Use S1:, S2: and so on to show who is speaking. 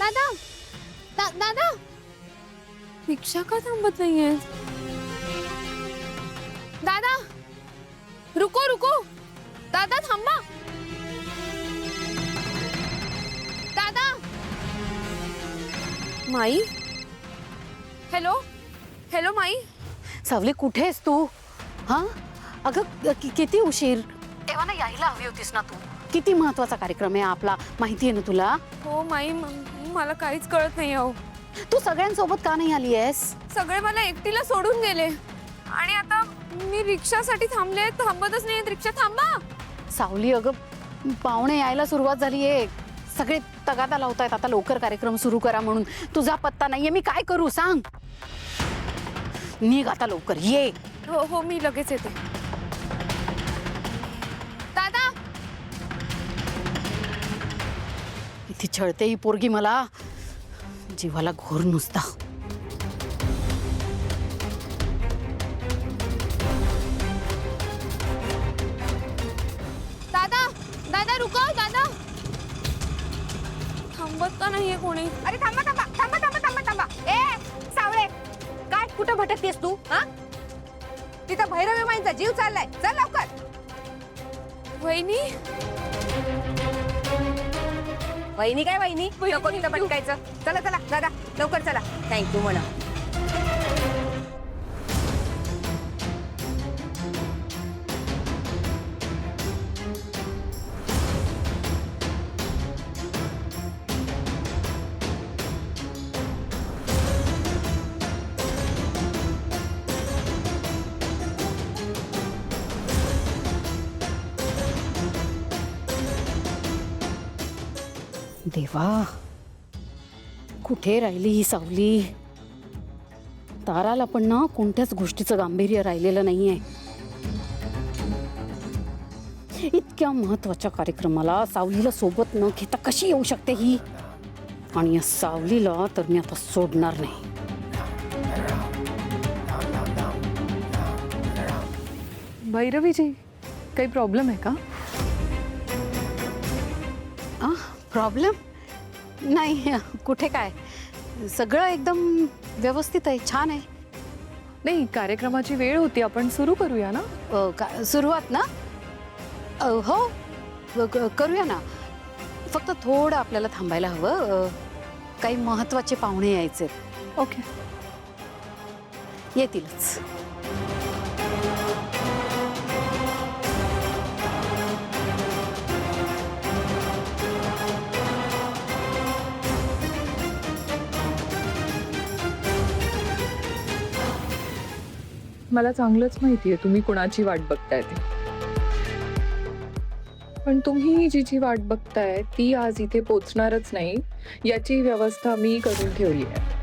S1: दादा दादा रिक्षा का थांबत नाहीये? दादा रुको रुको, दादा थांबा. दादा. माई. हॅलो हॅलो माई.
S2: सावली कुठे आहेस तू? हा अगं किती उशीर. तेव्हा ना यायला हवी होतीस ना तू. किती महत्वाचा कार्यक्रम आहे आपला, माहिती आहे ना तुला?
S1: हो माई, मला काहीच कळत नाही. अहो
S2: तू सगळ्यांसोबत का नाही आली आहेस?
S1: सगळे मला एकटीला सोडून गेले आणि आता मी रिक्षासाठी थांबले. थांबतच नाही. रिक्षा थांबा.
S2: सावली अगं पाहुणे यायला सुरुवात झाली आहे. सगळे तगादा लावतायत आता लवकर कार्यक्रम सुरू करा म्हणून. तुझा पत्ता नाहीये. मी काय करू सांग? निघ आता लवकर ये.
S1: हो हो मी लगेच येते. दादा.
S2: इथे छळते ही पोरगी मला. जीवाला घोर नुसता.
S1: दादा दादा रुको. दादा थांबत का नाहीये कोणी?
S3: अरे थांबा थांबा थांबा थांबा थांबा थांबा. ए सावळे, काय कुठं भटकतेस तू? हा तिथं भैरवी माईंचा जीव चाललाय. चल लवकर.
S1: वहिनी.
S3: वहिनी काय वहिनी? नको तिथं भटकायचं. चला चला दादा लवकर चला. थँक्यू म्हणा.
S2: देवा, कुठे राहिली ही सावली? ताराला पण ना कोणत्याच गोष्टीचं गांभीर्य राहिलेलं नाहीये. इतक्या महत्वाच्या कार्यक्रमाला सावलीला सोबत न घेता कशी येऊ शकते ही? आणि या सावलीला तर मी आता सोडणार नाही.
S4: भैरवीजी, काही प्रॉब्लेम आहे का?
S2: प्रॉब्लेम नाही. कुठे काय, सगळं एकदम व्यवस्थित आहे. छान आहे.
S4: नाही, कार्यक्रमाची वेळ होती, आपण सुरू करूया ना?
S2: सुरुवात ना? हो करूया ना. फक्त थोडं आपल्याला थांबायला हवं. काही महत्वाचे पाहुणे यायचे.
S4: ओके.
S2: येतीलच.
S4: मला चांगलंच माहिती आहे तुम्ही कुणाची वाट बघताय ते. पण तुम्ही जी वाट बघताय ती आज इथे पोचणारच नाही, याची व्यवस्था मी करून ठेवली आहे.